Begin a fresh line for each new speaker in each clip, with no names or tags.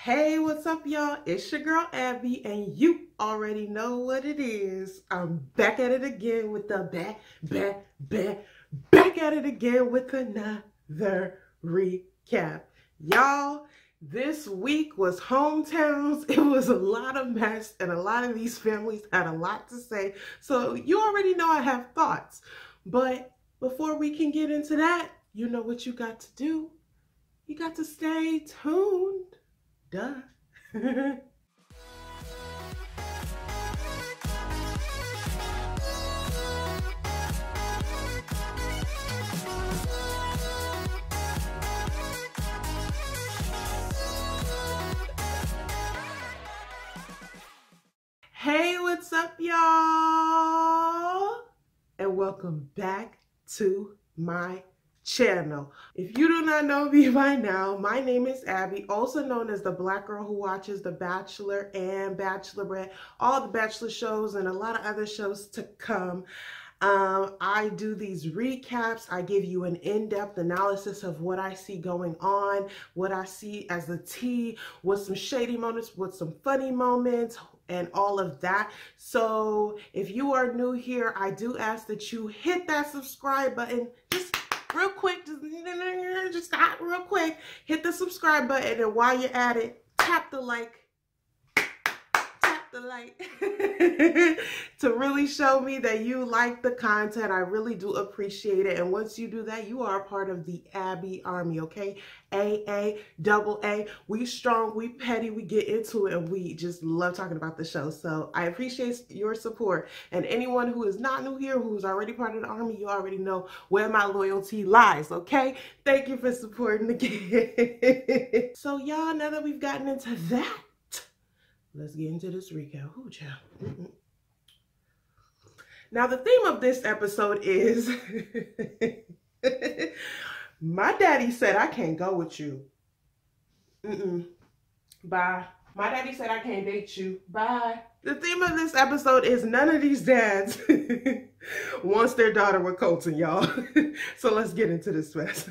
Hey, what's up, y'all? It's your girl, Abby, and you already know what it is. I'm back at it again with the back at it again with another recap. Y'all, this week was hometowns. It was a lot of mess, and a lot of these families had a lot to say. So you already know I have thoughts. But before we can get into that, you know what you got to do. You got to stay tuned. Duh. Hey, what's up, y'all? And welcome back to my channel. If you do not know me by now, my name is Abby, also known as the Black girl who watches The Bachelor and Bachelorette, all the Bachelor shows and a lot of other shows to come. I do these recaps. I give you an in-depth analysis of what I see going on, what I see as the tea, with some shady moments, with some funny moments, and all of that. So if you are new here, I do ask that you hit that subscribe button. Just real quick, just stop real quick. Hit the subscribe button, and while you're at it, tap the like. To really show me that you like the content. I really do appreciate it. And once you do that, you are a part of the Abby Army, okay? AA, double A. We strong, we petty, we get into it, and we just love talking about the show. So I appreciate your support. And anyone who is not new here, who's already part of the Army, you already know where my loyalty lies, okay? Thank you for supporting again. So y'all, now that we've gotten into that, let's get into this recap. Ooh, child. Now, the theme of this episode is my daddy said I can't go with you. Bye. My daddy said I can't date you. Bye. The theme of this episode is none of these dads wants their daughter with Colton, y'all. So let's get into this mess.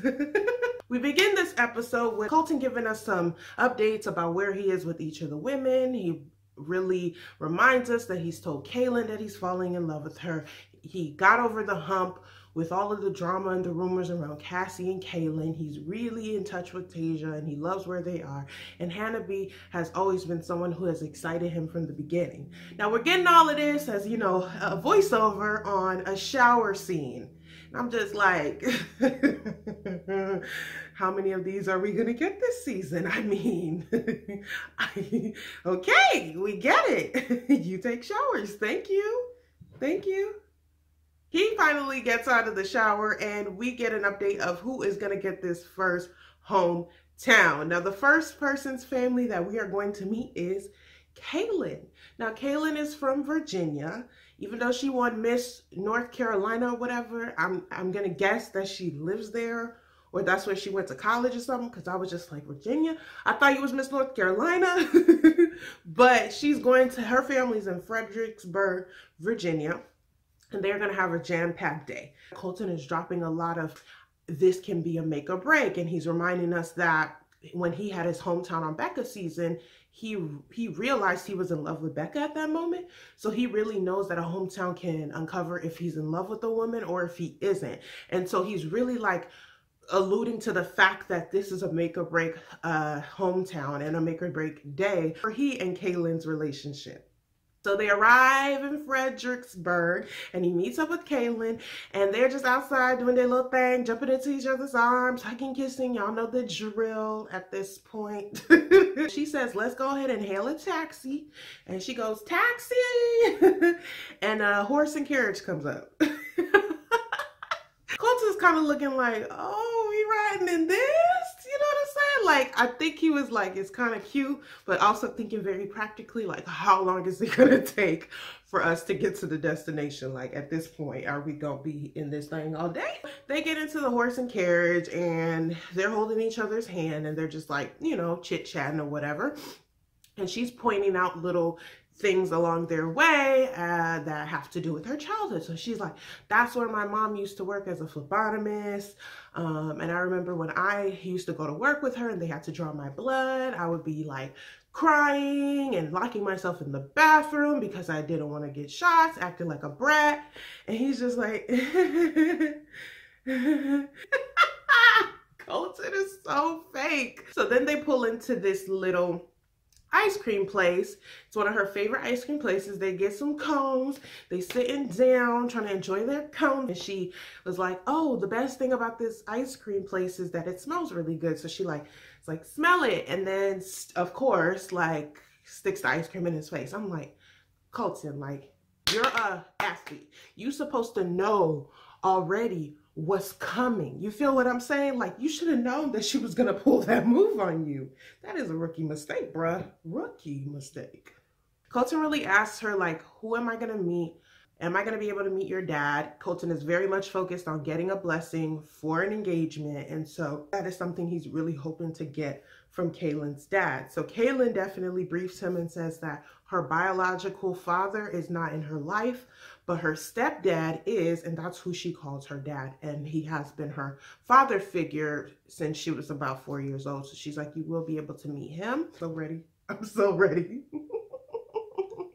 We begin this episode with Colton giving us some updates about where he is with each of the women. He really reminds us that he's told Kaylin that he's falling in love with her. He got over the hump with all of the drama and the rumors around Cassie and Kaylin. He's really in touch with Tasia, and he loves where they are. And Hannah B has always been someone who has excited him from the beginning. Now we're getting all of this as, you know, a voiceover on a shower scene. I'm just like, how many of these are we going to get this season? I mean, okay, we get it. You take showers. Thank you. Thank you. He finally gets out of the shower, and we get an update of who is going to get this first hometown. Now, the first person's family that we are going to meet is Kaylin. Now, Kaylin is from Virginia. Even though she won Miss North Carolina or whatever, I'm going to guess that she lives there, or that's where she went to college or something, because I was just like, Virginia? I thought you was Miss North Carolina. But she's going to, her family's in Fredericksburg, Virginia, and they're going to have a jam-packed day. Colton is dropping a lot of, this can be a make or break, and he's reminding us that when he had his hometown on Becca season, he realized he was in love with Becca at that moment. So he really knows that a hometown can uncover if he's in love with a woman or if he isn't. And so he's really like alluding to the fact that this is a make or break hometown and a make or break day for he and Kaylin's relationship. So they arrive in Fredericksburg, and he meets up with Kaylin, and they're just outside doing their little thing, jumping into each other's arms, hugging, kissing. Y'all know the drill at this point. She says, let's go ahead and hail a taxi. And she goes, taxi! And a horse and carriage comes up. Colton's kind of looking like, oh, we riding in this? You know what I'm saying? Like, I think he was like, it's kind of cute, but also thinking very practically, like, how long is it going to take for us to get to the destination? Like, at this point, are we going to be in this thing all day? They get into the horse and carriage, and they're holding each other's hand, and they're just like, you know, chit-chatting or whatever. And she's pointing out little things along their way that have to do with her childhood. So she's like, that's where my mom used to work as a phlebotomist. And I remember when I used to go to work with her and they had to draw my blood, I would be like crying and locking myself in the bathroom because I didn't want to get shots, acting like a brat. And he's just like, Colton is so fake. So then they pull into this little ice cream place. It's one of her favorite ice cream places. They get some cones. They sitting down trying to enjoy their cones. And she was like, oh, the best thing about this ice cream place is that it smells really good. So she it's like, smell it. And then of course, like sticks the ice cream in his face. I'm like, Colton, like, you're a athlete. You supposed to know already what's coming. You feel what I'm saying? Like, you should have known that she was gonna pull that move on you. That is a rookie mistake, bruh. Rookie mistake. Colton really asks her, like, who am I gonna meet? Am I gonna be able to meet your dad? Colton is very much focused on getting a blessing for an engagement. And so that is something he's really hoping to get from Kaylin's dad. So Kaylin definitely briefs him and says that her biological father is not in her life, but her stepdad is, and that's who she calls her dad. And he has been her father figure since she was about 4 years old. So she's like, you will be able to meet him. So ready. I'm so ready.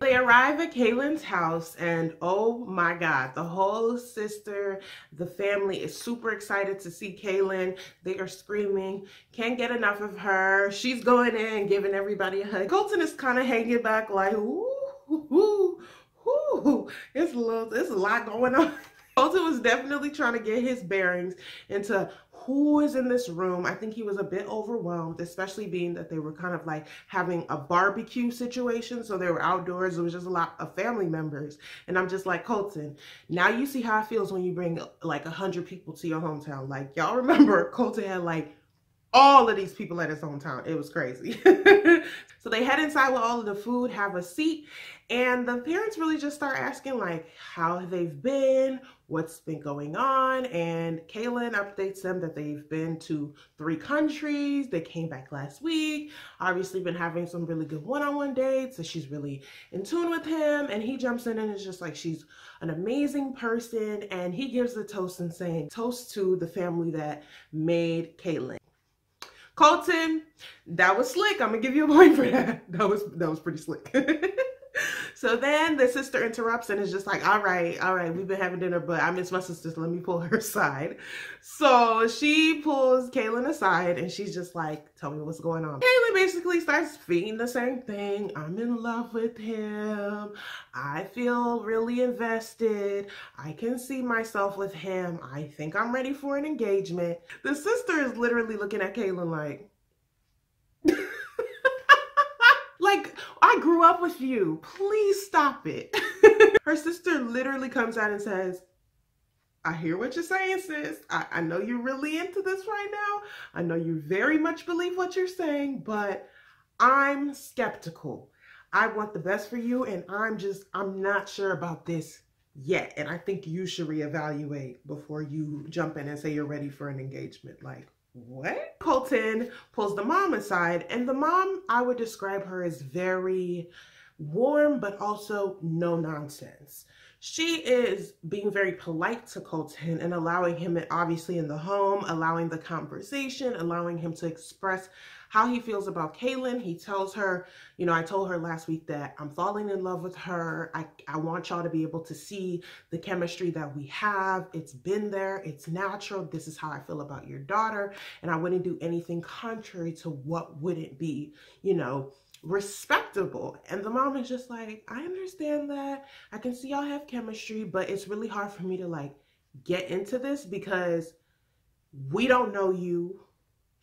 They arrive at Kaylin's house and oh my God, the whole sister, the family is super excited to see Kaylin. They are screaming, can't get enough of her. She's going in, giving everybody a hug. Colton is kind of hanging back like, ooh, ooh, ooh. It's a lot going on. Colton was definitely trying to get his bearings into who is in this room. I think he was a bit overwhelmed, especially being that they were kind of like having a barbecue situation. So they were outdoors. It was just a lot of family members. And I'm just like, Colton, now you see how it feels when you bring like 100 people to your hometown. Like, y'all remember Colton had like all of these people at his hometown. It was crazy. So they head inside with all of the food, have a seat, and the parents really just start asking like how they've been, what's been going on. And Kaylin updates them that they've been to 3 countries. They came back last week. Obviously been having some really good one-on-one dates. So she's really in tune with him. And he jumps in and is just like, she's an amazing person. And he gives the toast and saying, toast to the family that made Kaylin. Colton, that was slick. I'm gonna give you a point for that. That was pretty slick. So then the sister interrupts and is just like, all right, we've been having dinner, but I miss my sister, so let me pull her aside. So she pulls Kaylin aside and she's just like, tell me what's going on. Kaylin basically starts feeding the same thing. I'm in love with him. I feel really invested. I can see myself with him. I think I'm ready for an engagement. The sister is literally looking at Kaylin like, like, I grew up with you. Please stop it. Her sister literally comes out and says, I hear what you're saying, sis. I know you're really into this right now. I know you very much believe what you're saying, but I'm skeptical. I want the best for you, and I'm not sure about this yet. And I think you should reevaluate before you jump in and say you're ready for an engagement. Like, what? Colton pulls the mom aside, and the mom, I would describe her as very warm, but also no nonsense. She is being very polite to Colton and allowing him, obviously in the home, allowing the conversation, allowing him to express how he feels about Kaylin. He tells her, you know, I told her last week that I'm falling in love with her. I want y'all to be able to see the chemistry that we have. It's been there. It's natural. This is how I feel about your daughter. And I wouldn't do anything contrary to what wouldn't be, you know, respectable. And the mom is just like, I understand that. I can see y'all have chemistry, but it's really hard for me to like get into this because we don't know you.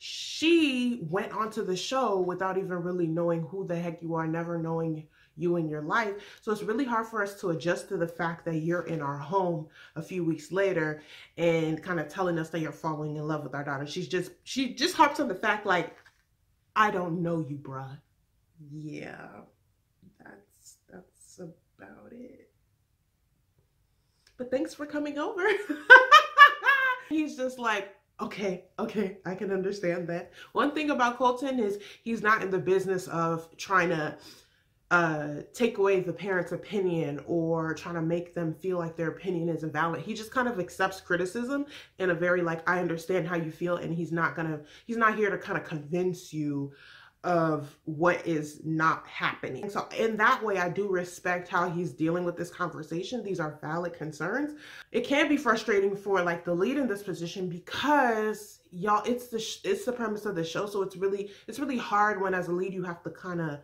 She went onto the show without even really knowing who the heck you are, never knowing you in your life. So it's really hard for us to adjust to the fact that you're in our home a few weeks later and kind of telling us that you're falling in love with our daughter. She just harps on the fact like, I don't know you, bruh. Yeah, that's about it. But thanks for coming over. He's just like, Okay, I can understand that. One thing about Colton is he's not in the business of trying to take away the parent's opinion or trying to make them feel like their opinion is invalid. He just kind of accepts criticism in a very like, I understand how you feel, and he's not here to kind of convince you of what is not happening. So in that way, I do respect how he's dealing with this conversation. These are valid concerns. It can be frustrating for like the lead in this position because y'all, it's the premise of the show. So it's really hard when as a lead you have to kind of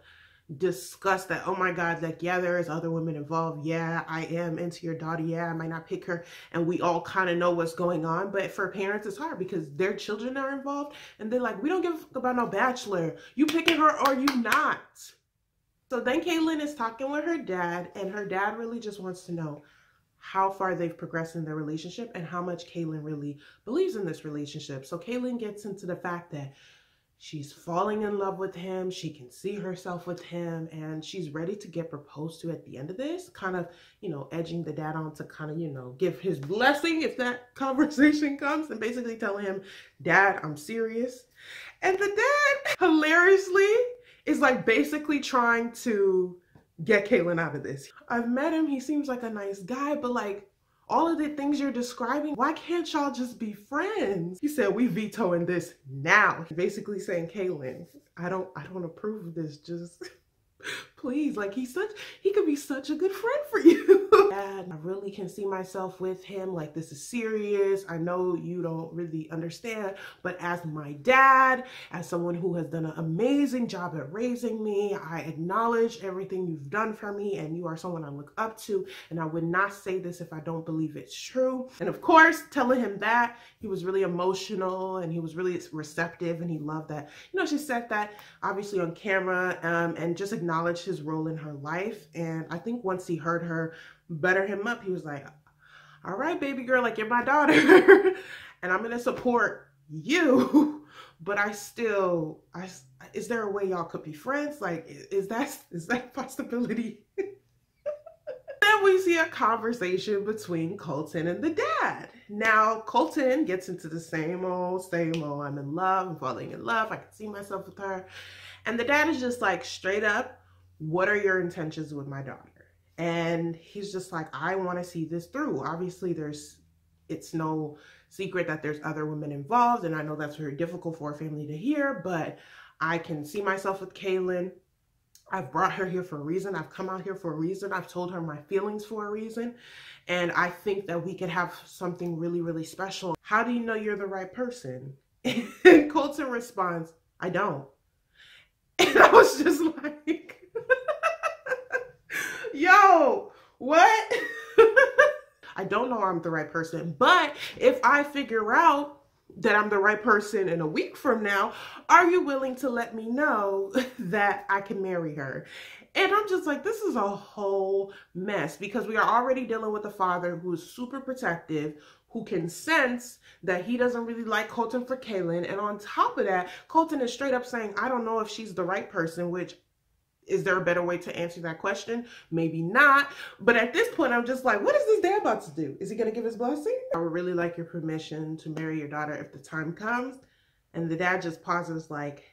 discuss that, oh my God, like, yeah, there is other women involved. Yeah, I am into your daughter. Yeah, I might not pick her. And we all kind of know what's going on. But for parents, it's hard because their children are involved. And they're like, we don't give a fuck about no Bachelor. You picking her or you not? So then Caitlyn is talking with her dad. And her dad really just wants to know how far they've progressed in their relationship and how much Caitlyn really believes in this relationship. So Caitlyn gets into the fact that she's falling in love with him. She can see herself with him, and she's ready to get proposed to at the end of this, kind of, you know, edging the dad on to kind of, you know, give his blessing if that conversation comes, and basically telling him, Dad, I'm serious. And the dad, hilariously, is like basically trying to get Caitlyn out of this. I've met him. He seems like a nice guy, but like, all of the things you're describing, why can't y'all just be friends? He said, we vetoing this now. Basically saying, Caitlyn, I don't approve of this. Just please, like he could be such a good friend for you. Dad, I really can see myself with him. Like, this is serious. I know you don't really understand, but as my dad, as someone who has done an amazing job at raising me, I acknowledge everything you've done for me, and you are someone I look up to, and I would not say this if I don't believe it's true. And of course, telling him that, he was really emotional and he was really receptive, and he loved that, you know, she said that obviously on camera, and just acknowledged his role in her life. And I think once he heard her butter him up, he was like, all right, baby girl, like, you're my daughter and I'm gonna support you, but is there a way y'all could be friends? Like, is that a possibility? Then we see a conversation between Colton and the dad. Now, Colton gets into the same old, I'm in love, I'm falling in love, I can see myself with her. And the dad is just like, straight up, what are your intentions with my daughter? And he's just like, I want to see this through. Obviously, it's no secret that there's other women involved, and I know that's very difficult for a family to hear, but I can see myself with Caitlyn. I've brought her here for a reason. I've come out here for a reason. I've told her my feelings for a reason. And I think that we could have something really, really special. How do you know you're the right person? And Colton responds, I don't. And I was just like, yo, what? I don't know I'm the right person, but if I figure out that I'm the right person in a week from now, are you willing to let me know that I can marry her? And I'm just like, this is a whole mess, because we are already dealing with a father who is super protective, who can sense that he doesn't really like Colton for Caitlyn. And on top of that, Colton is straight up saying, I don't know if she's the right person, which, is there a better way to answer that question? Maybe not. But at this point, I'm just like, what is this dad about to do? Is he going to give his blessing? I would really like your permission to marry your daughter if the time comes. And the dad just pauses like,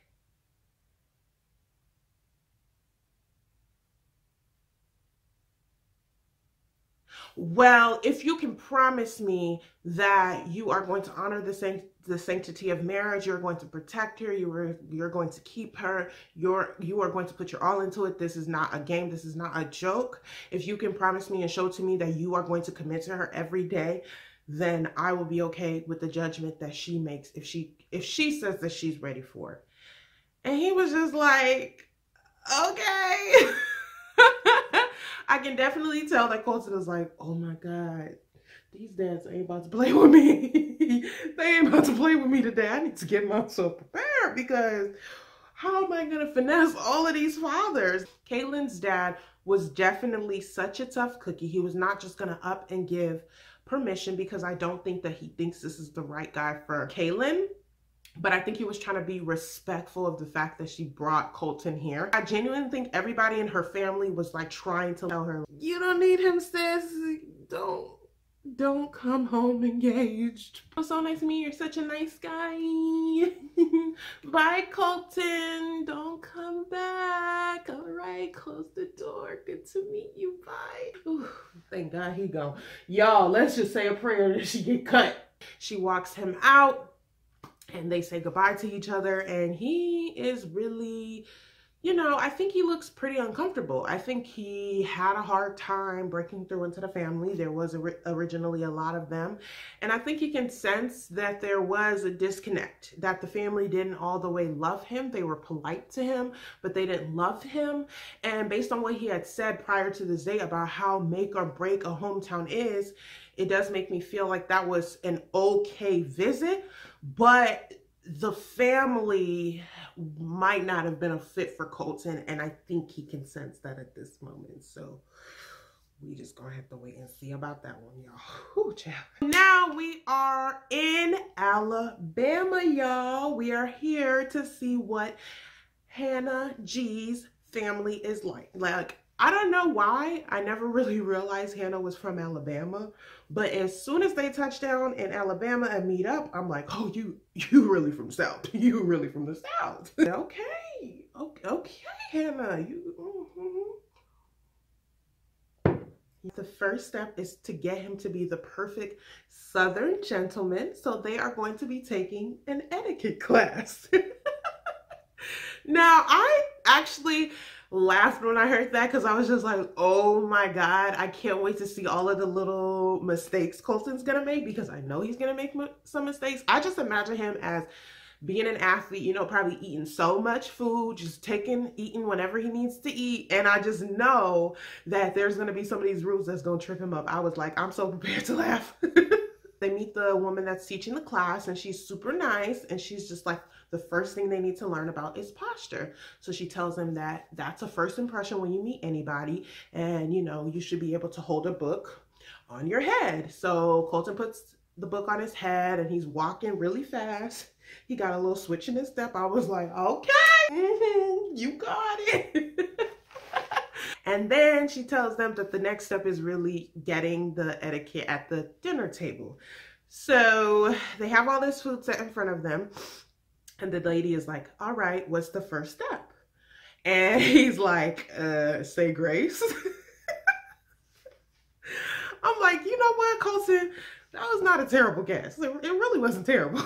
well, if you can promise me that you are going to honor the sanctity of marriage, you're going to protect her, you're going to keep her, you are going to put your all into it. This is not a game. This is not a joke. If you can promise me and show to me that you are going to commit to her every day, then I will be okay with the judgment that she makes if she says that she's ready for it. And he was just like, okay. I can definitely tell that Colton is like, oh my God, these dads ain't about to play with me. They ain't about to play with me today. I need to get myself prepared, because how am I going to finesse all of these fathers? Caitlyn's dad was definitely such a tough cookie. He was not just going to up and give permission, because I don't think that he thinks this is the right guy for Caitlyn. But I think he was trying to be respectful of the fact that she brought Colton here. I genuinely think everybody in her family was like trying to tell her, you don't need him, sis. Don't Don't come home engaged. Oh, so nice to meet you. You're such a nice guy. Bye, Colton. Don't come back. All right, close the door. Good to meet you. Bye. Ooh, thank God he gone. Y'all, let's just say a prayer that she get cut. She walks him out and they say goodbye to each other, and he is really, you know, I think he looks pretty uncomfortable. I think he had a hard time breaking through into the family. There was originally a lot of them. And I think he can sense that there was a disconnect, that the family didn't all the way love him. They were polite to him, but they didn't love him. And based on what he had said prior to this day about how make or break a hometown is, it does make me feel like that was an okay visit, but the family might not have been a fit for Colton, and I think he can sense that at this moment. So we just gonna have to wait and see about that one, y'all. Ooh, child. Now we are in Alabama, y'all. We are here to see what Hannah G's family is like. Like, I don't know why I never really realized Hannah was from Alabama, but as soon as they touch down in Alabama and meet up, I'm like, oh, you really from South. You really from the South. Okay, Hannah. The first step is to get him to be the perfect Southern gentleman. So they are going to be taking an etiquette class. Now, I actually laughed when I heard that because I was just like, oh my God, I can't wait to see all of the little mistakes Colton's gonna make, because I know he's gonna make some mistakes. I just imagine him as being an athlete, you know, probably eating so much food, just eating whatever he needs to eat. And I just know that there's gonna be some of these rules that's gonna trip him up. I was like, I'm so prepared to laugh. They meet the woman that's teaching the class, and she's super nice, and she's just like, the first thing they need to learn about is posture. So she tells them that that's a first impression when you meet anybody, and you know, you should be able to hold a book on your head. So Colton puts the book on his head and he's walking really fast. He got a little switch in his step. I was like, okay, you got it. And then she tells them that the next step is really getting the etiquette at the dinner table. So they have all this food set in front of them. And the lady is like, all right, what's the first step? And he's like, say grace. I'm like, you know what, Colton? That was not a terrible guess. It really wasn't terrible.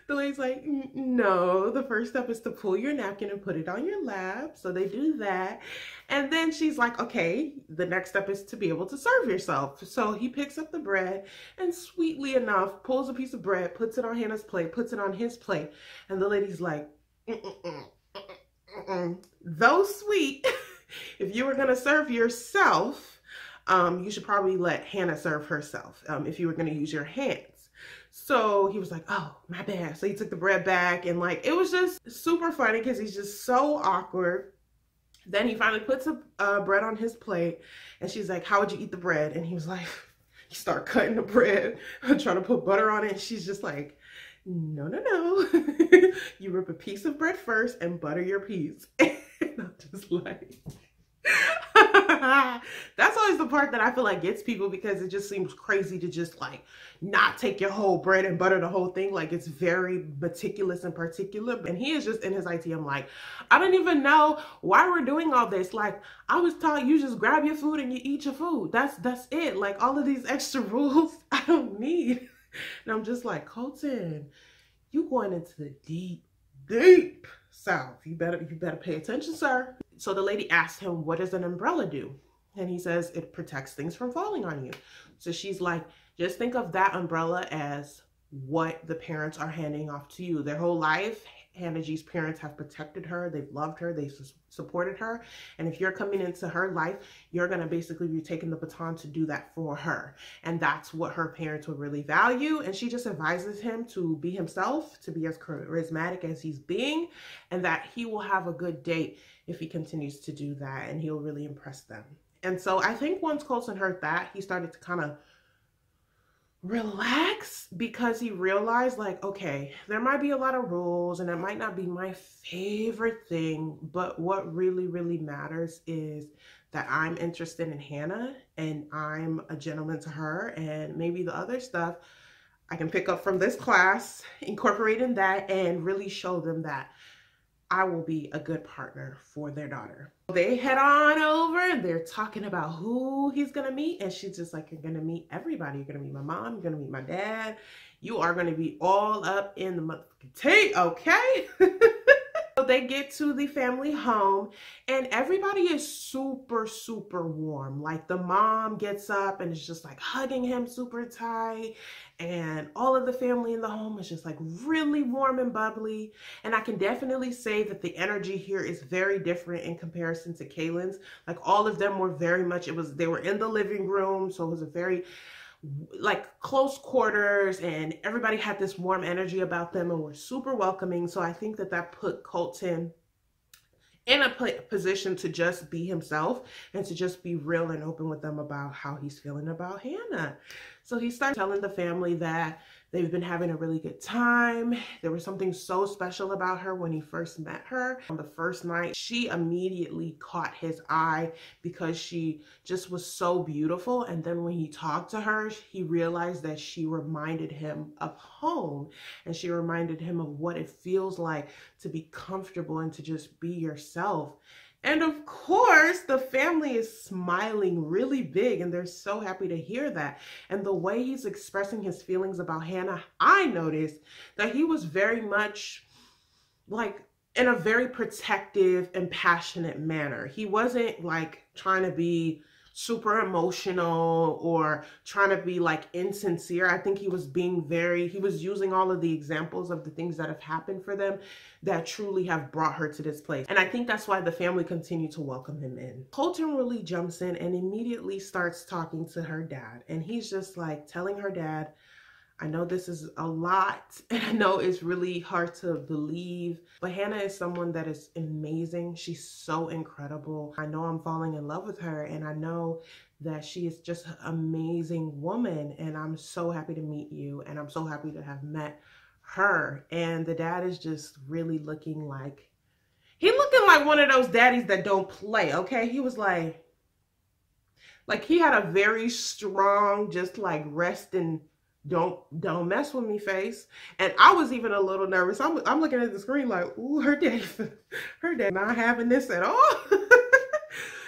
The lady's like, no, the first step is to pull your napkin and put it on your lap. So they do that. And then she's like, okay, the next step is to be able to serve yourself. So he picks up the bread and sweetly enough, pulls a piece of bread, puts it on Hannah's plate, puts it on his plate. And the lady's like, though sweet, if you were gonna serve yourself, you should probably let Hannah serve herself if you were going to use your hands. So he was like, oh, my bad. So he took the bread back, and like, it was just super funny because he's just so awkward. Then he finally puts a bread on his plate, and she's like, how would you eat the bread? And he was like, you start cutting the bread, trying to put butter on it. And she's just like, no, no, no. You rip a piece of bread first and butter your piece. And I'm just like... That's always the part that I feel like gets people, because it just seems crazy to just like not take your whole bread and butter the whole thing. Like, it's very meticulous and particular. And he is just in his IT. I'm like, I don't even know why we're doing all this. Like, I was taught you just grab your food and you eat your food. That's it. Like, all of these extra rules I don't need. And I'm just like, Colton, you going into the deep South. You better pay attention, sir. So the lady asked him, what does an umbrella do? And he says, it protects things from falling on you. So she's like, just think of that umbrella as what the parents are handing off to you. Their whole life, Hannah G's parents have protected her. They've loved her. They've supported her. And if you're coming into her life, you're going to basically be taking the baton to do that for her. And that's what her parents would really value. And she just advises him to be himself, to be as charismatic as he's being, and that he will have a good date if he continues to do that, and he'll really impress them. And so I think once Colton heard that, he started to kind of relax, because he realized, like, okay, there might be a lot of rules and it might not be my favorite thing, but what really, really matters is that I'm interested in Hannah and I'm a gentleman to her, and maybe the other stuff I can pick up from this class, incorporate in that, and really show them that I will be a good partner for their daughter. They head on over and they're talking about who he's gonna meet. And she's just like, you're gonna meet everybody. You're gonna meet my mom, you're gonna meet my dad. You are gonna be all up in the motherfucking tea, okay? So they get to the family home and everybody is super, super warm. Like the mom gets up and is just like hugging him super tight. And all of the family in the home is just like really warm and bubbly. And I can definitely say that the energy here is very different in comparison to Kaylin's. Like all of them were very much, they were in the living room. So it was a very like close quarters, and everybody had this warm energy about them and were super welcoming. So I think that that put Colton in a position to just be himself and to just be real and open with them about how he's feeling about Hannah. So he started telling the family that they've been having a really good time. There was something so special about her when he first met her. On the first night, she immediately caught his eye because she just was so beautiful. And then when he talked to her, he realized that she reminded him of home, and she reminded him of what it feels like to be comfortable and to just be yourself. And of course, the family is smiling really big and they're so happy to hear that. And the way he's expressing his feelings about Hannah, I noticed that he was very much like in a very protective and passionate manner. He wasn't like trying to be super emotional or trying to be like insincere. I think he was he was using all of the examples of the things that have happened for them that truly have brought her to this place. And I think that's why the family continued to welcome him in. Colton really jumps in and immediately starts talking to her dad. And he's just like telling her dad, I know this is a lot and I know it's really hard to believe, but Hannah is someone that is amazing. She's so incredible. I know I'm falling in love with her, and I know that she is just an amazing woman, and I'm so happy to meet you, and I'm so happy to have met her. And the dad is just really looking like one of those daddies that don't play, okay? He was like he had a very strong, just like rest and don't mess with me face. And I was even a little nervous. I'm looking at the screen like, ooh, her dad not having this at all.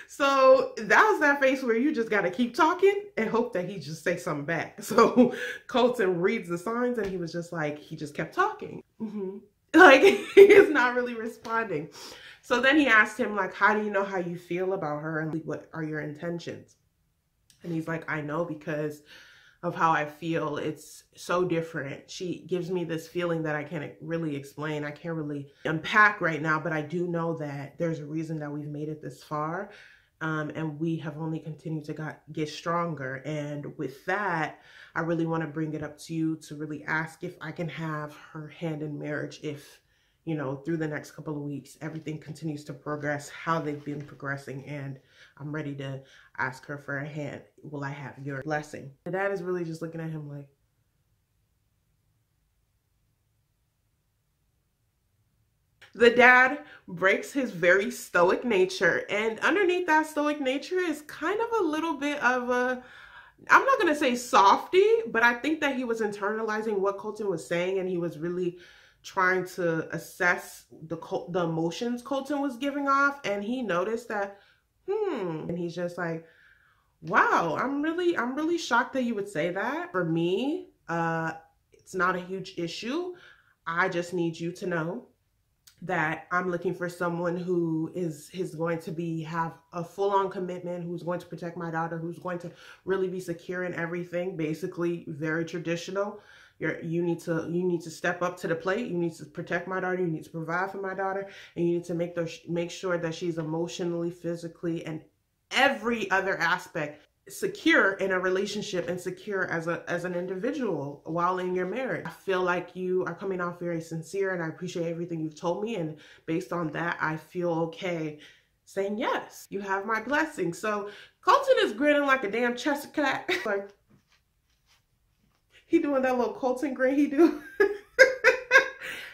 So that was that face where you just got to keep talking and hope that he just say something back. So Colton reads the signs and he was just like, he just kept talking. Like he's not really responding. So then he asked him like, how do you know how you feel about her and what are your intentions? And he's like, I know because of how I feel. It's so different. She gives me this feeling that I can't really explain. I can't really unpack right now, but I do know that there's a reason that we've made it this far. And we have only continued to get stronger. And with that, I really want to bring it up to you to really ask if I can have her hand in marriage if, you know, through the next couple of weeks, everything continues to progress how they've been progressing. And I'm ready to ask her for a hand. Will I have your blessing? The dad is really just looking at him like, the dad breaks his very stoic nature. And underneath that stoic nature is kind of a little bit of a, I'm not going to say softy, but I think that he was internalizing what Colton was saying. And he was really trying to assess the emotions Colton was giving off. And he noticed that, and he's just like, wow, I'm really shocked that you would say that. For me, it's not a huge issue. I just need you to know that I'm looking for someone who is going to have a full-on commitment, who's going to protect my daughter, who's going to really be secure in everything, basically very traditional. You need to step up to the plate. You need to protect my daughter. You need to provide for my daughter, and you need to make sure that she's emotionally, physically, and every other aspect secure in a relationship and secure as an individual while in your marriage. I feel like you are coming off very sincere, and I appreciate everything you've told me, and based on that, I feel okay saying yes. You have my blessing. So Colton is grinning like a damn Chester cat. Like, he doing that little Colton grin he do.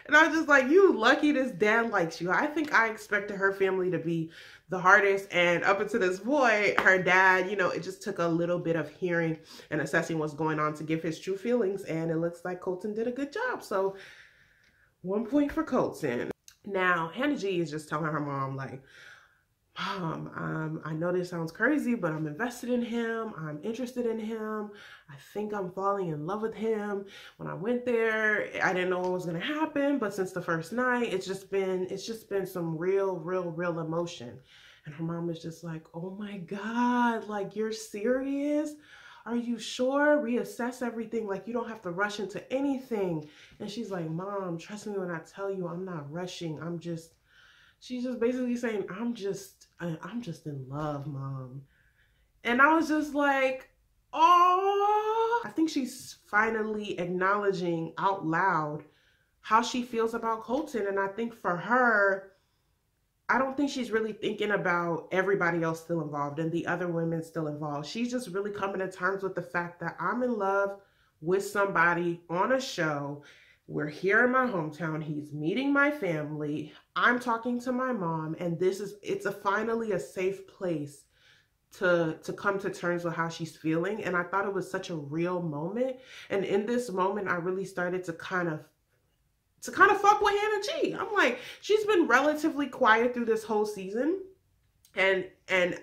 And I was just like, you lucky this dad likes you. I think I expected her family to be the hardest. And up until this point, her dad, you know, it just took a little bit of hearing and assessing what's going on to give his true feelings. And it looks like Colton did a good job. So 1 point for Colton. Now, Hannah G is just telling her mom, like, Mom, I know this sounds crazy, but I'm invested in him. I'm interested in him. I think I'm falling in love with him. When I went there, I didn't know what was going to happen, but since the first night, it's just been some real emotion. And her mom is just like, oh my God, like, you're serious? Are you sure? Reassess everything. Like, you don't have to rush into anything. And she's like, Mom, trust me when I tell you, I'm not rushing. She's just basically saying, I'm just in love, Mom. And I was just like, oh, I think she's finally acknowledging out loud how she feels about Colton. And I think for her, I don't think she's really thinking about everybody else still involved and the other women still involved. She's just really coming to terms with the fact that I'm in love with somebody on a show. We're here in my hometown. He's meeting my family. I'm talking to my mom, and it's finally a safe place to come to terms with how she's feeling. And I thought it was such a real moment. And in this moment, I really started to kind of fuck with Hannah G. I'm like, she's been relatively quiet through this whole season. And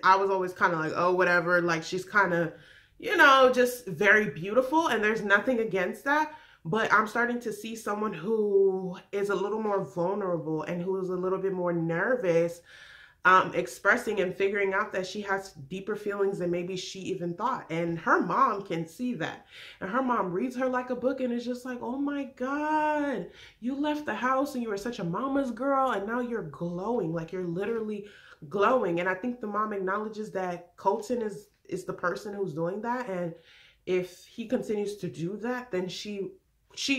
I was always kind of like, oh, whatever. Like, she's kind of, you know, just very beautiful. And there's nothing against that. But I'm starting to see someone who is a little more vulnerable and who is a little bit more nervous, expressing and figuring out that she has deeper feelings than maybe she even thought. And her mom can see that. And her mom reads her like a book and is just like, oh my God, you left the house and you were such a mama's girl and now you're glowing. Like, you're literally glowing. And I think the mom acknowledges that Colton is the person who's doing that. And if he continues to do that, then she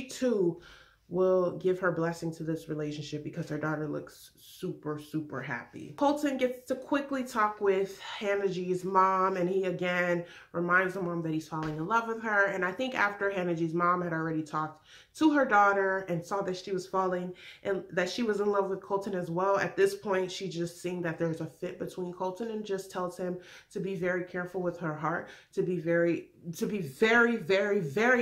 too will give her blessing to this relationship because her daughter looks super happy. Colton gets to quickly talk with Hannah G's mom, and he again reminds the mom that he's falling in love with her. And I think after Hannah G's mom had already talked to her daughter and saw that she was falling and that she was in love with Colton as well, at this point she just seeing that there's a fit between Colton and just tells him to be very careful with her heart, to be very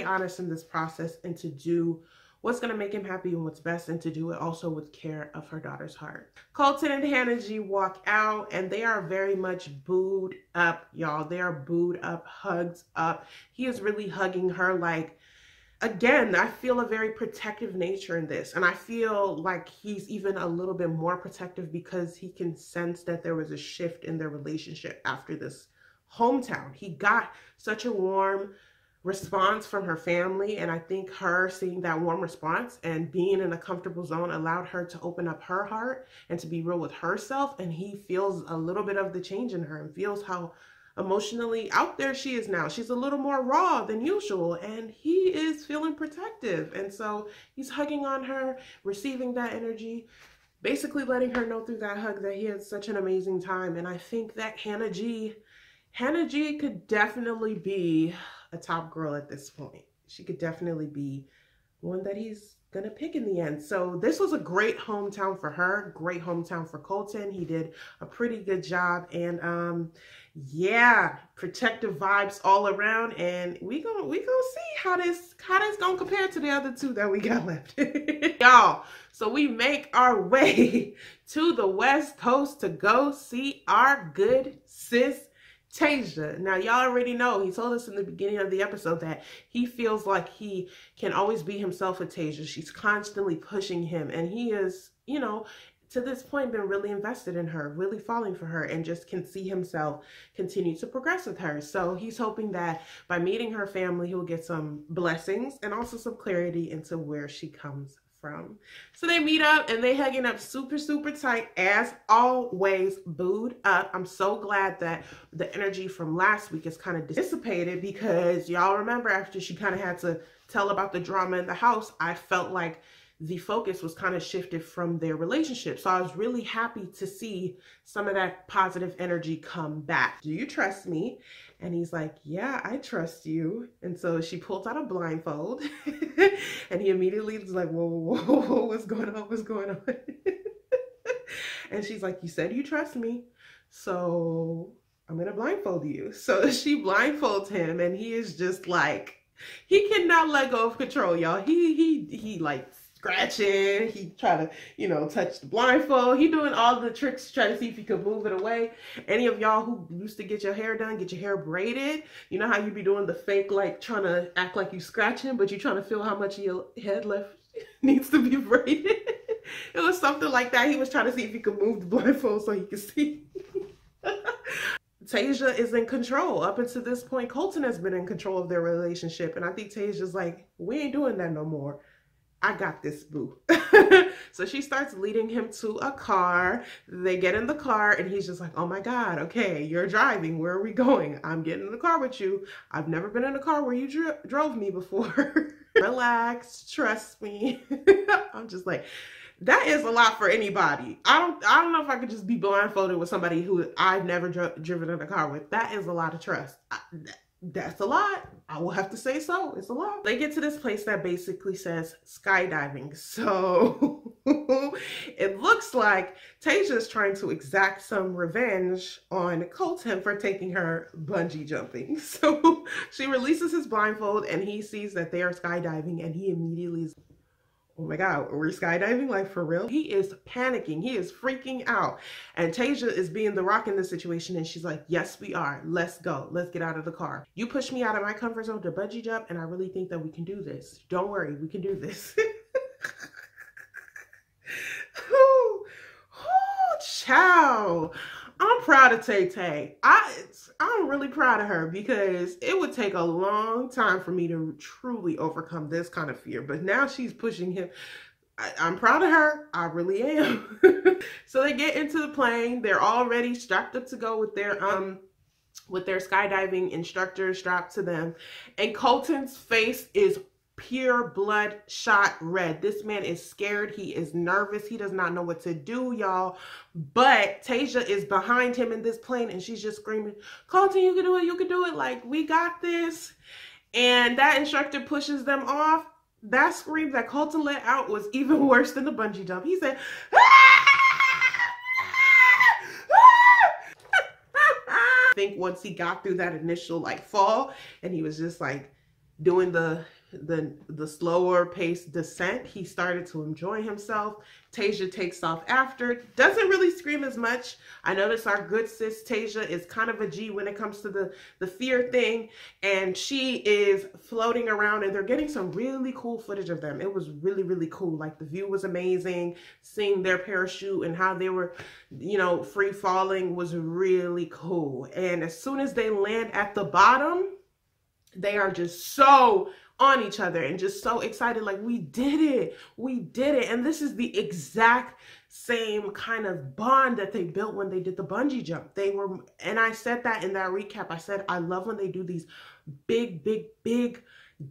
honest in this process, and to do what's going to make him happy and what's best, and to do it also with care of her daughter's heart. Colton and Hannah G walk out, and they are very much booed up, y'all. They are booed up, hugged up. He is really hugging her like, again, I feel a very protective nature in this. And I feel like he's even a little bit more protective because he can sense that there was a shift in their relationship after this hometown. He got such a warm response from her family, and I think her seeing that warm response and being in a comfortable zone allowed her to open up her heart and to be real with herself. And he feels a little bit of the change in her and feels how emotionally out there she is now. She's a little more raw than usual, and he is feeling protective. And so he's hugging on her, receiving that energy, basically letting her know through that hug that he had such an amazing time. And I think that Hannah G could definitely be a top girl at this point. She could definitely be one that he's gonna pick in the end. So this was a great hometown for her, great hometown for Colton. He did a pretty good job, and yeah, protective vibes all around. And we gonna see how this gonna compare to the other two that we got left. Y'all, so we make our way to the West Coast to go see our good sis Tasia. Now, y'all already know, he told us in the beginning of the episode that he feels like he can always be himself with Tasia. She's constantly pushing him, and he is, you know, to this point been really invested in her, really falling for her, and just can see himself continue to progress with her. So he's hoping that by meeting her family, he'll get some blessings and also some clarity into where she comes from. So they meet up and they hugging up super tight, as always, booed up. I'm so glad that the energy from last week is kind of dissipated, because y'all remember after she kind of had to tell about the drama in the house, I felt like the focus was kind of shifted from their relationship. So I was really happy to see some of that positive energy come back. Do you trust me? And he's like, yeah, I trust you. And so she pulls out a blindfold and he immediately was like, whoa, whoa, whoa, whoa, what's going on? What's going on? And she's like, you said you trust me, so I'm gonna blindfold you. So she blindfolds him and he is just like, he cannot let go of control, y'all. He like scratching, he try to, you know, touch the blindfold. He doing all the tricks to try to see if he could move it away. Any of y'all who used to get your hair done, get your hair braided, you know how you be doing the fake, like trying to act like you scratching, but you trying to feel how much of your head left needs to be braided. It was something like that. He was trying to see if he could move the blindfold so he could see. Tasia is in control. Up until this point, Colton has been in control of their relationship. And I think Tasia's like, we ain't doing that no more. I got this, boo. So she starts leading him to a car. They get in the car and he's just like, oh my God, okay, you're driving. Where are we going? I'm getting in the car with you. I've never been in a car where you drove me before. Relax, trust me. I'm just like, that is a lot for anybody. I don't know if I could just be blindfolded with somebody who I've never driven in a car with. That is a lot of trust. That's a lot. I will have to say so. It's a lot. They get to this place that basically says skydiving. So it looks like Tasia is trying to exact some revenge on Colton for taking her bungee jumping. So she releases his blindfold and he sees that they are skydiving and he immediately is, oh my God, we're skydiving, like for real? He is panicking, he is freaking out. And Tasia is being the rock in this situation and she's like, yes, we are, let's go, let's get out of the car. You pushed me out of my comfort zone to bungee jump and I really think that we can do this. Don't worry, we can do this. Ooh, child. I'm proud of Tay Tay. I'm really proud of her because it would take a long time for me to truly overcome this kind of fear. But now she's pushing him. I'm proud of her. I really am. So they get into the plane. They're already strapped up to go with their skydiving instructor strapped to them. And Colton's face is pure bloodshot red. This man is scared. He is nervous. He does not know what to do, y'all. But Tasia is behind him in this plane and she's just screaming, Colton, you can do it. You can do it. Like, we got this. And that instructor pushes them off. That scream that Colton let out was even worse than the bungee jump. He said, I think once he got through that initial like fall and he was just like doing the slower paced descent, he started to enjoy himself. Tasia takes off after, doesn't really scream as much. I notice our good sis Tasia is kind of a G when it comes to the fear thing, and she is floating around and they're getting some really cool footage of them. It was really, really cool. Like the view was amazing. Seeing their parachute and how they were, you know, free falling was really cool. And as soon as they land at the bottom, they are just so on each other and just so excited, like, we did it, we did it. And this is the exact same kind of bond that they built when they did the bungee jump. They were, and I said that in that recap, I said I love when they do these big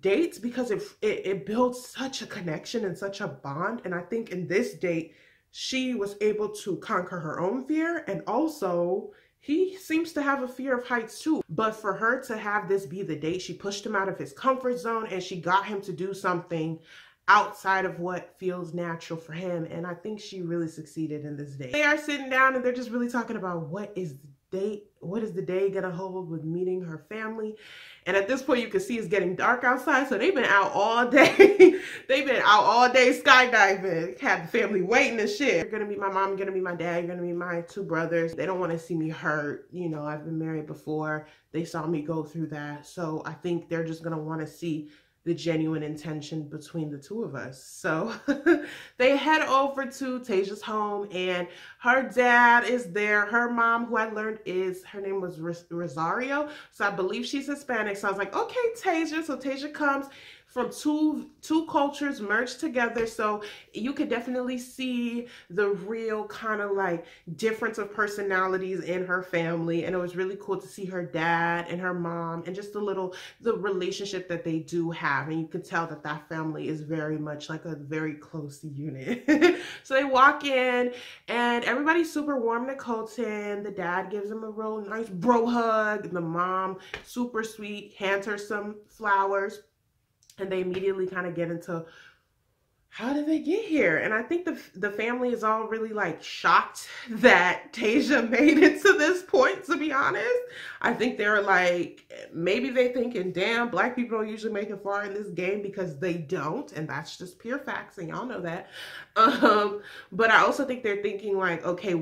dates because it builds such a connection and such a bond. And I think in this date she was able to conquer her own fear, and also he seems to have a fear of heights too. But for her to have this be the date, she pushed him out of his comfort zone and she got him to do something outside of what feels natural for him. And I think she really succeeded in this date. They are sitting down and they're just really talking about what is the day gonna hold with meeting her family. And at this point you can see it's getting dark outside, so they've been out all day. They've been out all day skydiving, had the family waiting and shit. You're gonna meet my mom, you're gonna meet my dad, you're gonna meet my two brothers. They don't want to see me hurt. You know, I've been married before. They saw me go through that, so I think they're just gonna want to see the genuine intention between the two of us. So they head over to Tasia's home and her dad is there. Her mom, who I learned her name was Rosario. So I believe she's Hispanic. So I was like, okay, Tasia. So Tasia comes, from two cultures merged together. So you could definitely see the real kind of like difference of personalities in her family. And it was really cool to see her dad and her mom and just the relationship that they do have. And you can tell that that family is very much like a very close unit. So they walk in and everybody's super warm to Colton. The dad gives him a real nice bro hug. The mom, super sweet, hands her some flowers. And they immediately kind of get into, how did they get here? And I think the family is all really like shocked that Tasia made it to this point, to be honest. I think they're like, maybe they thinking, damn, black people don't usually make it far in this game, because they don't. And that's just pure facts, and y'all know that. But I also think they're thinking like, okay,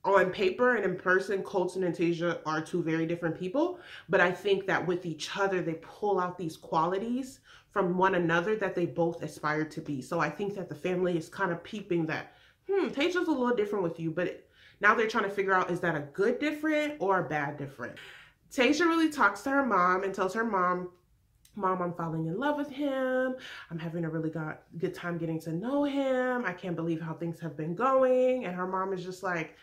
on paper and in person, Colton and Tasia are two very different people. But I think that with each other, they pull out these qualities from one another that they both aspire to be. So I think that the family is kind of peeping that, Tasia's a little different with you. But now they're trying to figure out, is that a good different or a bad different? Tasia really talks to her mom and tells her mom, I'm falling in love with him. I'm having a really good time getting to know him. I can't believe how things have been going. And her mom is just like,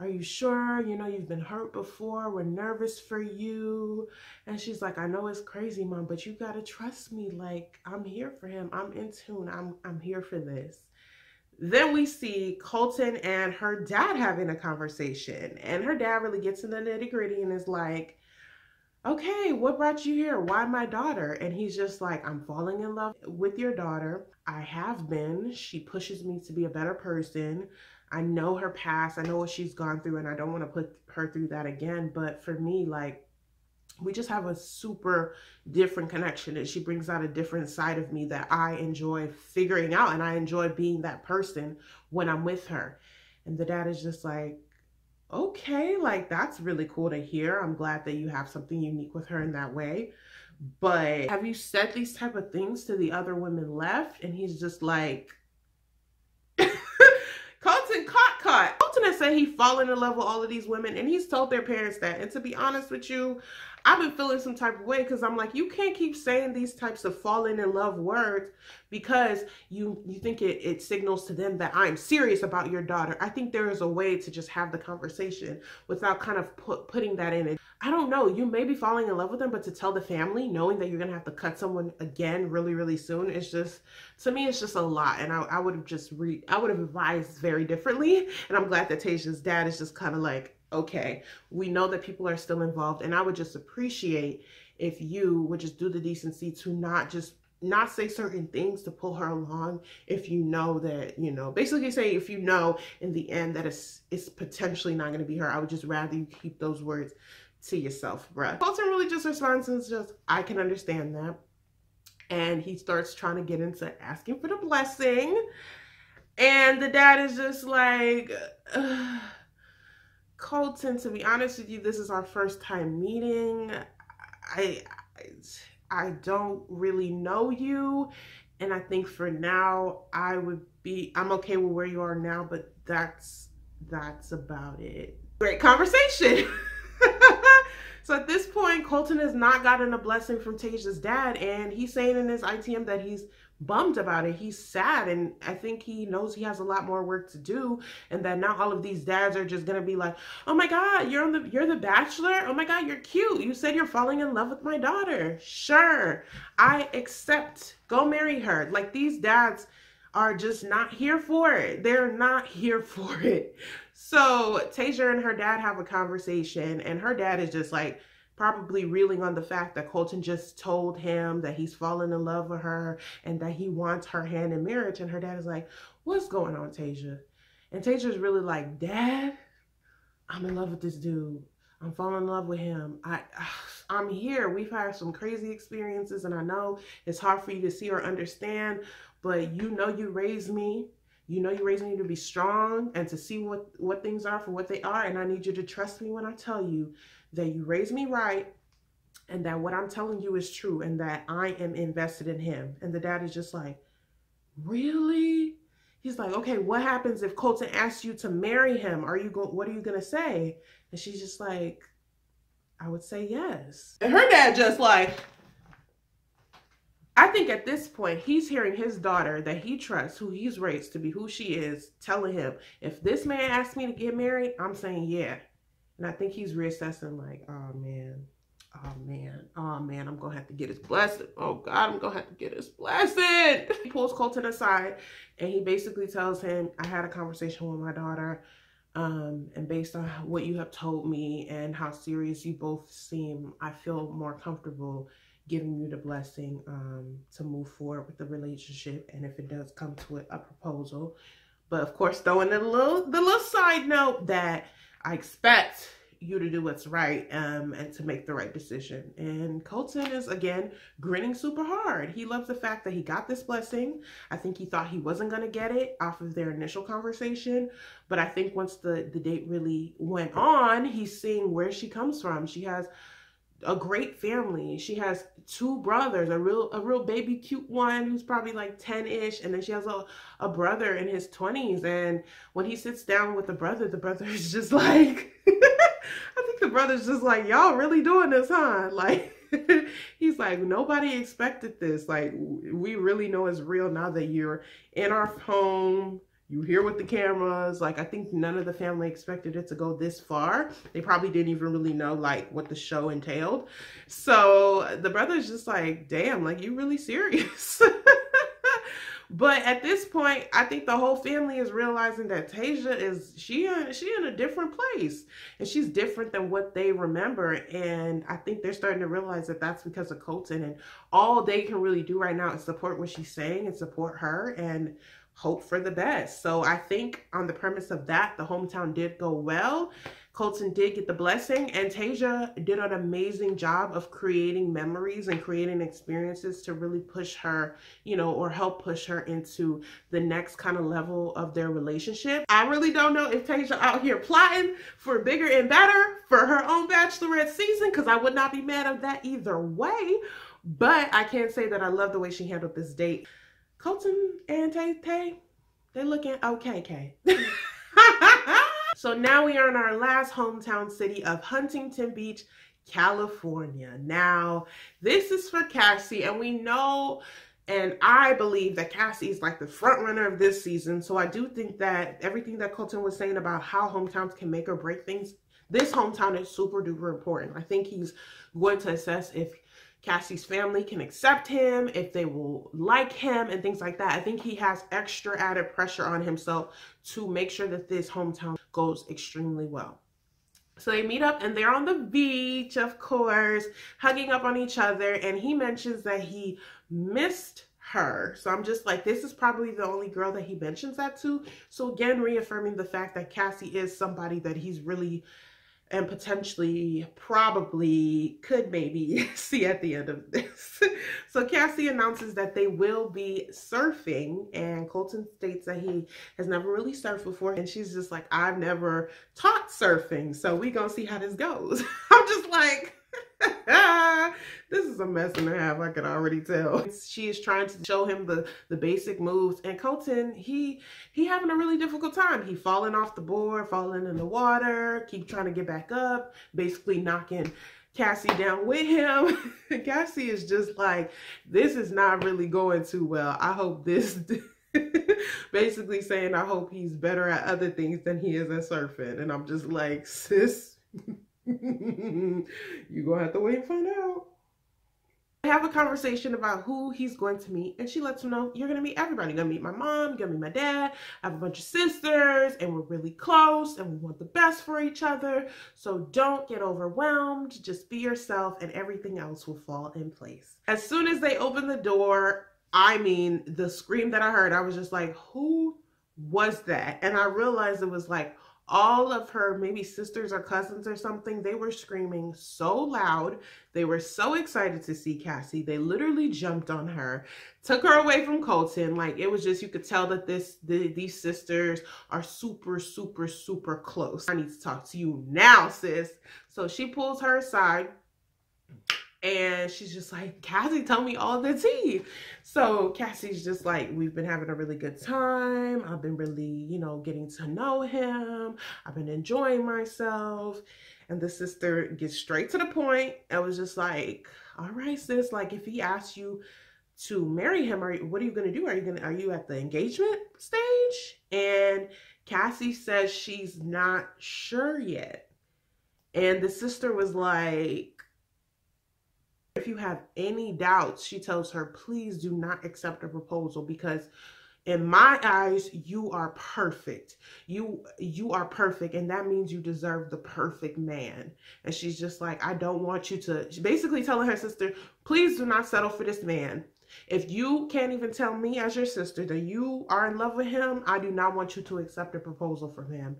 are you sure? You know, you've been hurt before. We're nervous for you. And she's like, I know it's crazy, Mom, but you got to trust me. Like, I'm here for him. I'm in tune. I'm here for this. Then we see Colton and her dad having a conversation. And her dad really gets in the nitty-gritty and is like, okay, what brought you here? Why my daughter? And he's just like, I'm falling in love with your daughter. I have been. She pushes me to be a better person. I know her past. I know what she's gone through, and I don't want to put her through that again. But for me, like, we just have a super different connection, and she brings out a different side of me that I enjoy figuring out, and I enjoy being that person when I'm with her. And the dad is just like, okay, like, that's really cool to hear. I'm glad that you have something unique with her in that way. But have you said these type of things to the other women left? And he's just like, Colton has said he's fallen in love with all of these women, and he's told their parents that. And to be honest with you, I've been feeling some type of way, because I'm like, you can't keep saying these types of falling in love words because you think it signals to them that I'm serious about your daughter. I think there is a way to just have the conversation without kind of putting that in it. I don't know, you may be falling in love with them, but to tell the family, knowing that you're going to have to cut someone again really, really soon, it's just, to me, it's just a lot. And I would have advised very differently. And I'm glad that Tasia's dad is just kind of like, okay, we know that people are still involved, and I would just appreciate if you would just do the decency to not say certain things to pull her along if you know that, you know, basically say if you know in the end that it's potentially not going to be her. I would just rather you keep those words to yourself, bruh. Colton really just responds and just, I can understand that. And he starts trying to get into asking for the blessing. And the dad is just like, Colton, to be honest with you, this is our first time meeting. I don't really know you. And I think for now, I'm okay with where you are now, but that's about it. Great conversation. So at this point, Colton has not gotten a blessing from Tasia's dad, and he's saying in his ITM that he's bummed about it. He's sad, and I think he knows he has a lot more work to do, and that not all of these dads are just gonna be like, oh my God, you're the Bachelor? Oh my God, you're cute. You said you're falling in love with my daughter. Sure, I accept. Go marry her. Like, these dads are just not here for it. They're not here for it. So Tasia and her dad have a conversation, and her dad is just like probably reeling on the fact that Colton just told him that he's fallen in love with her and that he wants her hand in marriage. And her dad is like, what's going on, Tasia? And Tasia's really like, Dad, I'm in love with this dude. I'm falling in love with him. I'm here. We've had some crazy experiences, and I know it's hard for you to see or understand, but you know you raised me. You know you raised me to be strong and to see what things are for what they are. And I need you to trust me when I tell you that you raised me right, and that what I'm telling you is true, and that I am invested in him. And the dad is just like, really? He's like, okay, what happens if Colton asks you to marry him? What are you going to say? And she's just like, I would say yes. And her dad just like, I think at this point, he's hearing his daughter that he trusts, who he's raised to be who she is, telling him, if this man asks me to get married, I'm saying yeah. And I think he's reassessing like, oh man, oh man, oh man, I'm gonna have to get his blessing. Oh God, I'm gonna have to get his blessing. He pulls Colton aside and he basically tells him, I had a conversation with my daughter, and based on what you have told me and how serious you both seem, I feel more comfortable giving you the blessing to move forward with the relationship, and if it does come to a proposal. But of course, throwing the little side note that I expect you to do what's right and to make the right decision. And Colton is, again, grinning super hard. He loves the fact that he got this blessing. I think he thought he wasn't going to get it off of their initial conversation. But I think once the date really went on, he's seeing where she comes from. She has a great family. She has 2 brothers, a real baby cute one who's probably like 10-ish, and then she has a brother in his 20s. And when he sits down with the brother is just like I think the brother's just like, y'all really doing this, huh? Like he's like, nobody expected this. Like, we really know it's real now that you're in our home. You here with the cameras. Like, I think none of the family expected it to go this far. They probably didn't even really know like what the show entailed. So the brother's just like, damn, like, you really serious? But at this point, I think the whole family is realizing that Tasia is, she in a different place, and she's different than what they remember. And I think they're starting to realize that that's because of Colton, and all they can really do right now is support what she's saying and support her and hope for the best. So I think on the premise of that, the hometown did go well. Colton did get the blessing, and Tasia did an amazing job of creating memories and creating experiences to really push her, you know, or help push her into the next kind of level of their relationship. I really don't know if Tasia out here plotting for bigger and better for her own Bachelorette season, because I would not be mad at that either way. But I can say that I love the way she handled this date. Colton and Tay, they're looking okay. So now we are in our last hometown city of Huntington Beach, California. Now, this is for Cassie, and we know, and I believe that Cassie is like the front runner of this season. So I do think that everything that Colton was saying about how hometowns can make or break things, this hometown is super duper important. I think he's going to assess if Cassie's family can accept him, if they will like him, and things like that. I think he has extra added pressure on himself to make sure that this hometown goes extremely well. So they meet up and they're on the beach, of course, hugging up on each other, and he mentions that he missed her. So I'm just like, this is probably the only girl that he mentions that to. So again, reaffirming the fact that Cassie is somebody that he's really and potentially, probably, could maybe see at the end of this. So Cassie announces that they will be surfing, and Colton states that he has never really surfed before, and she's just like, I've never taught surfing, so we gonna see how this goes. I'm just like, this is a mess and a half, I can already tell. She is trying to show him the basic moves, and Colton, he having a really difficult time. He falling off the board, falling in the water, keep trying to get back up, basically knocking Cassie down with him. Cassie is just like, this is not really going too well. I hope this, basically saying, I hope he's better at other things than he is at surfing. And I'm just like, sis, you're gonna have to wait and find out. They have a conversation about who he's going to meet, and she lets him know, you're gonna meet everybody. You're gonna meet my mom, you're gonna meet my dad, I have a bunch of sisters, and we're really close, and we want the best for each other. So don't get overwhelmed, just be yourself, and everything else will fall in place. As soon as they open the door, I mean, the scream that I heard, I was just like, who was that? And I realized it was like all of her maybe sisters or cousins or something. They were screaming so loud. They were so excited to see Cassie. They literally jumped on her, took her away from Colton. Like, it was just, you could tell that these sisters are super, super, super close. I need to talk to you now, sis. So she pulls her aside, and she's just like, Cassie, tell me all the tea. So Cassie's just like, we've been having a really good time. I've been really, you know, getting to know him. I've been enjoying myself. And the sister gets straight to the point and was just like, all right, sis, like, if he asks you to marry him. What are you going to do? Are you at the engagement stage? And Cassie says she's not sure yet. And the sister was like, if you have any doubts, she tells her, please do not accept a proposal, because in my eyes, you are perfect. You are perfect, and that means you deserve the perfect man. And she's just like, I don't want you to, basically telling her sister, please do not settle for this man. If you can't even tell me as your sister that you are in love with him, I do not want you to accept a proposal from him.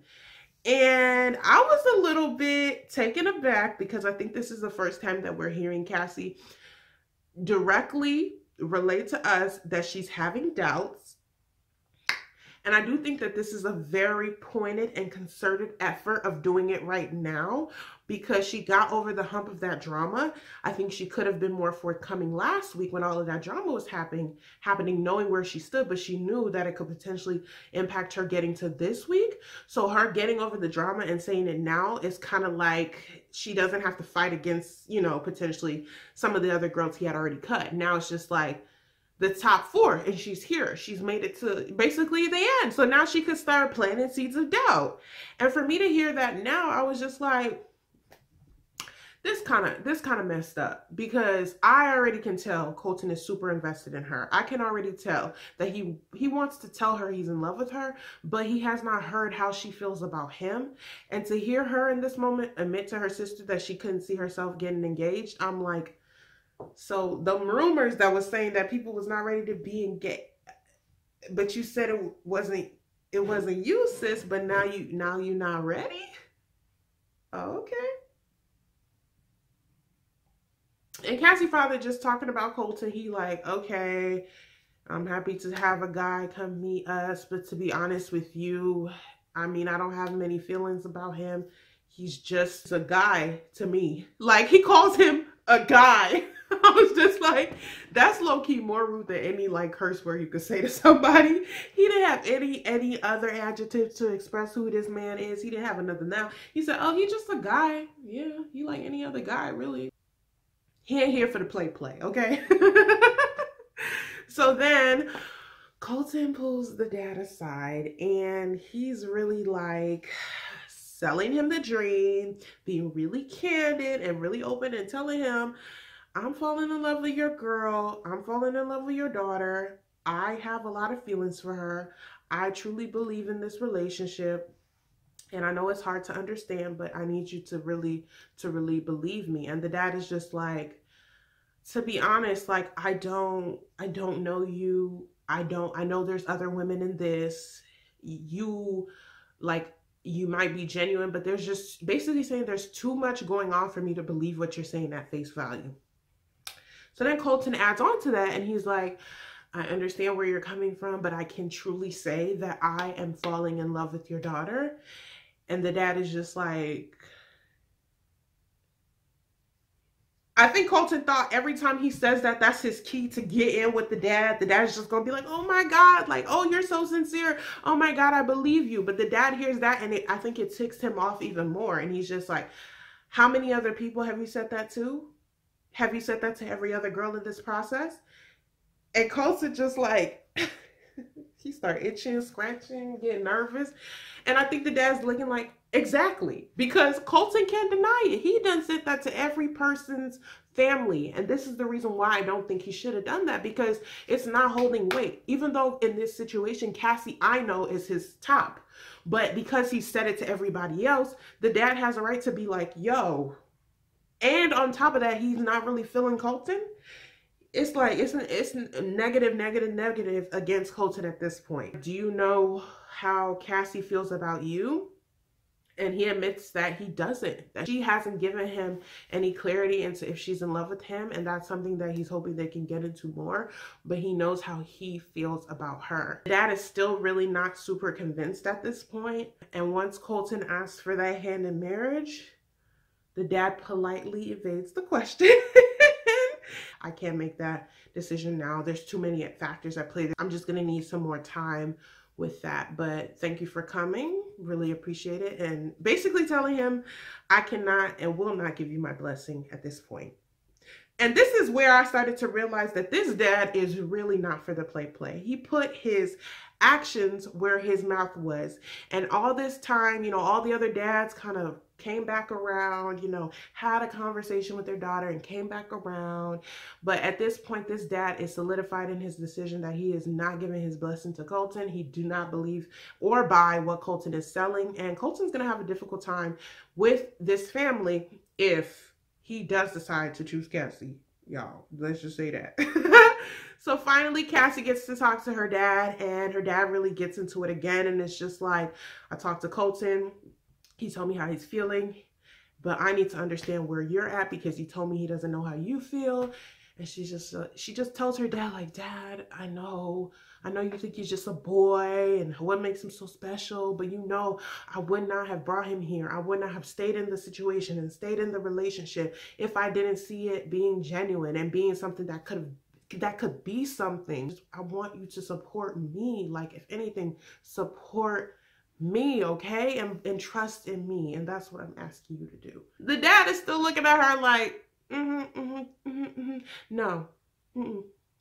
And I was a little bit taken aback, because I think this is the first time that we're hearing Cassie directly relate to us that she's having doubts. And I do think that this is a very pointed and concerted effort of doing it right now, because she got over the hump of that drama. I think she could have been more forthcoming last week when all of that drama was happening, knowing where she stood, but she knew that it could potentially impact her getting to this week. So her getting over the drama and saying it now is kind of like she doesn't have to fight against, you know, potentially some of the other girls he had already cut. Now it's just like the top 4, and she's here. She's made it to basically the end. So now she could start planting seeds of doubt. And for me to hear that now, I was just like, this kind of messed up, because I already can tell Colton is super invested in her. I can already tell that he wants to tell her he's in love with her, but he has not heard how she feels about him. And to hear her in this moment admit to her sister that she couldn't see herself getting engaged, I'm like, so the rumors that was saying that people was not ready to be engaged, but you said it wasn't you, sis, but now you're not ready? Okay. And Cassie father just talking about Colton, he like, okay, I'm happy to have a guy come meet us, but to be honest with you, I mean, I don't have many feelings about him. He's just a guy to me. Like, he calls him a guy. I was just like, that's low-key more rude than any like curse word you could say to somebody. He didn't have any other adjective to express who this man is. He didn't have another noun. He said, oh, he's just a guy. Yeah, he like any other guy, really. He ain't here for the play, okay? So then Colton pulls the dad aside, and he's really like selling him the dream, being really candid and really open, and telling him, I'm falling in love with your girl. I'm falling in love with your daughter. I have a lot of feelings for her. I truly believe in this relationship. And I know it's hard to understand, but I need you to really believe me. And the dad is just like, to be honest, like, I don't know you. I know there's other women in this. You might be genuine, but there's just basically saying there's too much going on for me to believe what you're saying at face value. So then Colton adds on to that, and he's like, I understand where you're coming from, but I can truly say that I am falling in love with your daughter. And the dad is just like, I think Colton thought every time he says that, that's his key to get in with the dad. The dad's just going to be like, oh my God, like, oh, you're so sincere. Oh my God, I believe you. But the dad hears that, and I think it ticks him off even more. And he's just like, how many other people have you said that to? Have you said that to every other girl in this process? And Colton just like, he started itching, scratching, getting nervous. And I think the dad's looking like, exactly. Because Colton can't deny it. He done said that to every person's family. And this is the reason why I don't think he should have done that, because it's not holding weight. Even though in this situation, Cassie, I know, is his top. But because he said it to everybody else, the dad has a right to be like, yo. And on top of that, he's not really feeling Colton. It's like, it's negative against Colton at this point. Do you know how Cassie feels about you? And he admits that he doesn't, that she hasn't given him any clarity into if she's in love with him. And that's something that he's hoping they can get into more, but he knows how he feels about her. Dad is still really not super convinced at this point. And once Colton asks for that hand in marriage, the dad politely evades the question. I can't make that decision now. There's too many factors at play. I'm just gonna need some more time with that. But thank you for coming. Really appreciate it. And basically telling him I cannot and will not give you my blessing at this point. And this is where I started to realize that this dad is really not for the play. He put his actions where his mouth was. And all this time, you know, all the other dads kind of came back around, you know, had a conversation with their daughter and came back around. But at this point, this dad is solidified in his decision that he is not giving his blessing to Colton. He do not believe or buy what Colton is selling. And Colton's going to have a difficult time with this family if he does decide to choose Cassie. Y'all, let's just say that. So finally, Cassie gets to talk to her dad, and her dad really gets into it again. And it's just like, I talked to Colton. He told me how he's feeling, but I need to understand where you're at because he told me he doesn't know how you feel. And she just tells her dad, like, Dad, I know you think he's just a boy and what makes him so special, but you know, I would not have brought him here. I would not have stayed in the situation and stayed in the relationship if I didn't see it being genuine and being something that could be something. I want you to support me. Like, if anything, support me, okay? And trust in me. And that's what I'm asking you to do. The dad is still looking at her like, no,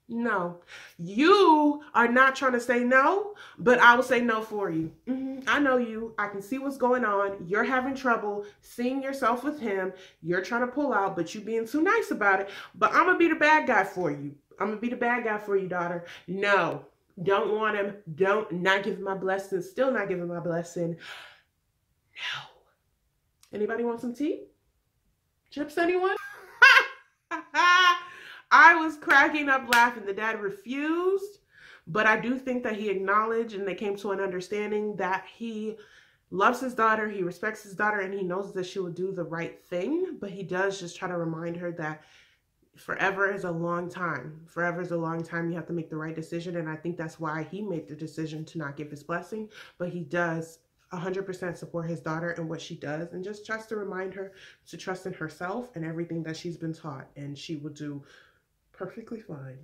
no. You are not trying to say no, but I will say no for you. I know you. I can see what's going on. You're having trouble seeing yourself with him. You're trying to pull out, but you being too nice about it. But I'm going to be the bad guy for you. I'm going to be the bad guy for you, daughter. No, don't want him. Not give him my blessing. Still not giving my blessing. No. Anybody want some tea? Chips, anyone? I was cracking up laughing. The dad refused, but I do think that he acknowledged and they came to an understanding that he loves his daughter, he respects his daughter, and he knows that she will do the right thing. But he does just try to remind her that forever is a long time. Forever is a long time. You have to make the right decision. And I think that's why he made the decision to not give his blessing. But he does 100% support his daughter and what she does, and just tries to remind her to trust in herself and everything that she's been taught, and she will do perfectly fine.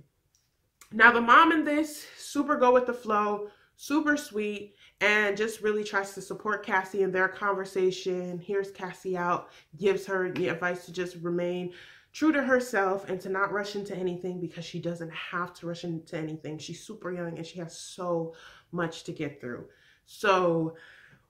Now the mom in this, super go with the flow, super sweet, and just really tries to support Cassie in their conversation. Hears Cassie out, gives her the advice to just remain true to herself and to not rush into anything, because she doesn't have to rush into anything. She's super young and she has so much to get through. So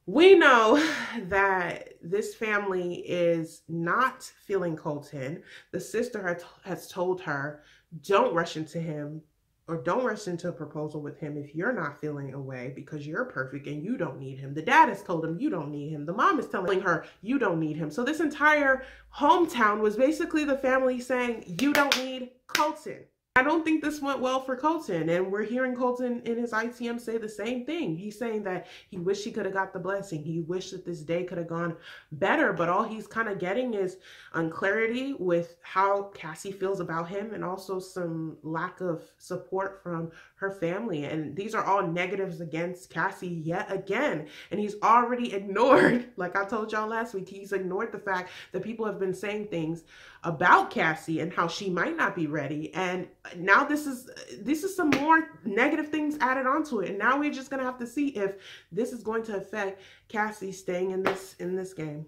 we know that this family is not feeling Colton. The sister has told her, don't rush into him, or don't rush into a proposal with him if you're not feeling a way, because you're perfect and you don't need him. The dad has told him you don't need him. The mom is telling her you don't need him. So this entire hometown was basically the family saying you don't need Colton. I don't think this went well for Colton, and we're hearing Colton in his ITM say the same thing. He's saying that he wished he could have got the blessing. He wished that this day could have gone better, but all he's kind of getting is unclarity with how Cassie feels about him, and also some lack of support from her family. And these are all negatives against Cassie yet again. And he's already ignored, like I told y'all last week, he's ignored the fact that people have been saying things about Cassie and how she might not be ready. And now this is some more negative things added onto it. And now we're just gonna have to see if this is going to affect Cassie staying in this game.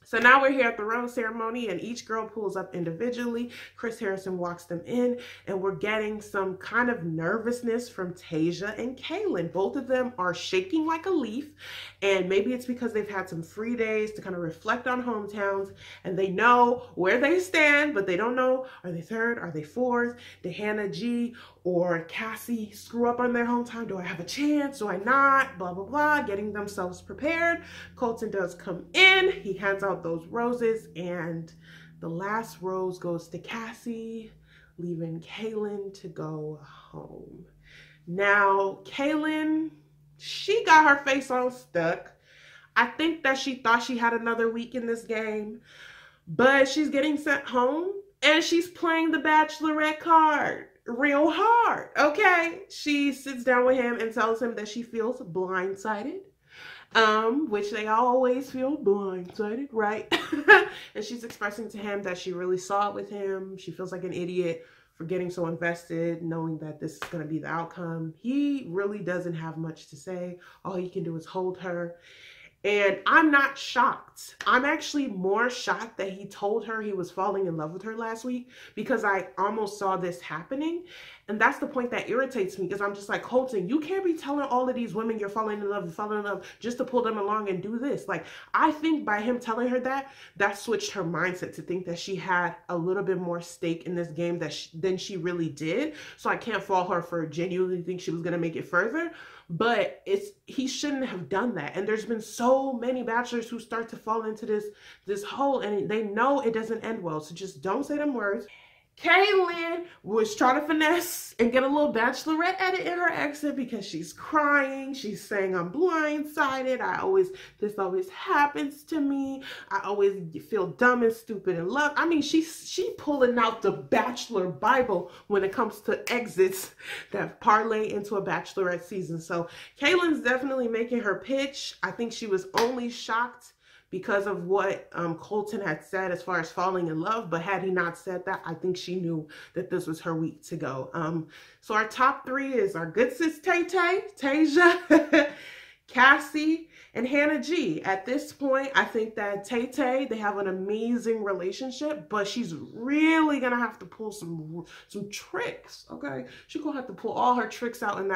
So now we're here at the rose ceremony, and each girl pulls up individually. Chris Harrison walks them in, and we're getting some kind of nervousness from Tasia and Kaylin. Both of them are shaking like a leaf, and maybe it's because they've had some free days to kind of reflect on hometowns, and they know where they stand, but they don't know, are they third, are they fourth? Did Hannah G or Cassie screw up on their hometown? Do I have a chance? Do I not? Blah, blah, blah, getting themselves prepared. Colton does come in. He hands out those roses, and the last rose goes to Cassie, leaving Kaylin to go home. Now, Kaylin, she got her face all stuck. I think that she thought she had another week in this game, but she's getting sent home, and she's playing the Bachelorette card real hard, okay? She sits down with him and tells him that she feels blindsided, which they always feel blindsided, right? And she's expressing to him that she really saw it with him. She feels like an idiot for getting so invested, knowing that this is going to be the outcome. He really doesn't have much to say. All he can do is hold her. And I'm not shocked. I'm actually more shocked that he told her he was falling in love with her last week, because I almost saw this happening. And that's the point that irritates me, because I'm just like, Colton, you can't be telling all of these women you're falling in love just to pull them along and do this. Like, I think by him telling her that switched her mindset to think that she had a little bit more stake in this game than she really did. So I can't fault her for genuinely think she was going to make it further. But he shouldn't have done that. And there's been so many bachelors who start to fall into this hole, and they know it doesn't end well. So just don't say them words. Kaylin was trying to finesse and get a little bachelorette edit in her exit, because she's crying. She's saying, I'm blindsided. This always happens to me. I always feel dumb and stupid in love. I mean, she pulling out the Bachelor Bible when it comes to exits that parlay into a bachelorette season. So Kaylin's definitely making her pitch. I think she was only shocked because of what Colton had said as far as falling in love. But had he not said that, I think she knew that this was her week to go. So our top three is our good sis Tasia, Cassie, and Hannah G. At this point, I think that Tay, they have an amazing relationship, but she's really gonna have to pull some tricks, okay? She's gonna have to pull all her tricks out in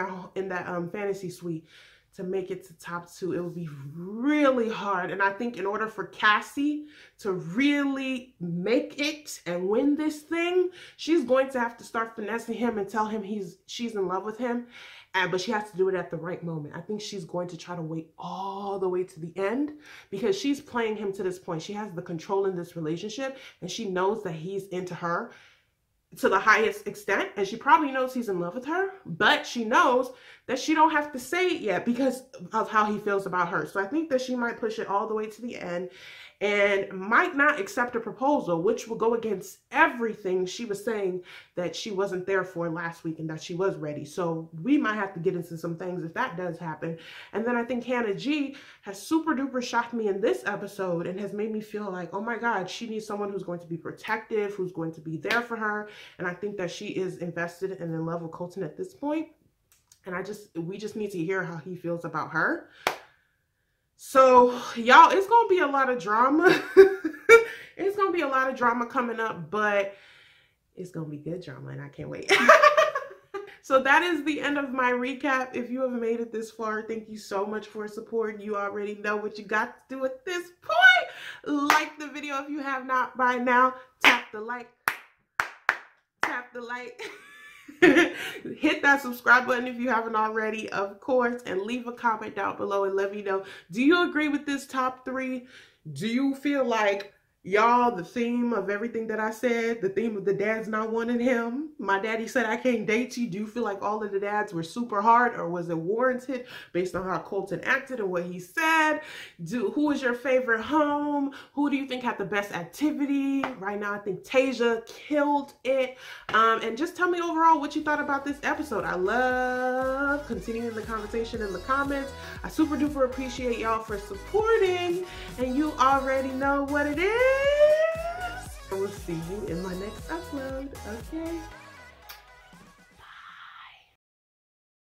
that fantasy suite to make it to top two. It would be really hard. And I think in order for Cassie to really make it and win this thing, she's going to have to start finessing him and tell him she's in love with him. But she has to do it at the right moment. I think she's going to try to wait all the way to the end, because she's playing him to this point. She has the control in this relationship, and she knows that he's into her to the highest extent, and she probably knows he's in love with her, but she knows that she don't have to say it yet because of how he feels about her. So I think that she might push it all the way to the end and might not accept a proposal, which will go against everything she was saying that she wasn't there for last week and that she was ready. So we might have to get into some things if that does happen. And then I think Hannah G has super duper shocked me in this episode and has made me feel like, oh my God, she needs someone who's going to be protective, who's going to be there for her. And I think that she is invested and in love with Colton at this point. And we just need to hear how he feels about her. So y'all, it's gonna be a lot of drama. It's gonna be a lot of drama coming up, but it's gonna be good drama, and I can't wait. So that is the end of my recap. If you have made it this far, thank you so much for support. You already know what you got to do at this point. Like the video if you have not by now. Tap the like. Tap the like. Hit that subscribe button if you haven't already, of course, and leave a comment down below and let me know, do you agree with this top three? Do you feel like, y'all, the theme of everything that I said, the theme of the dads not wanting him, my daddy said I can't date you, do you feel like all of the dads were super hard, or was it warranted based on how Colton acted and what he said? Who is your favorite home? Who do you think had the best activity? Right now I think Tasia killed it. And just tell me overall what you thought about this episode. I love continuing the conversation in the comments. I super duper appreciate y'all for supporting, and you already know what it is. I will see you in my next upload, okay?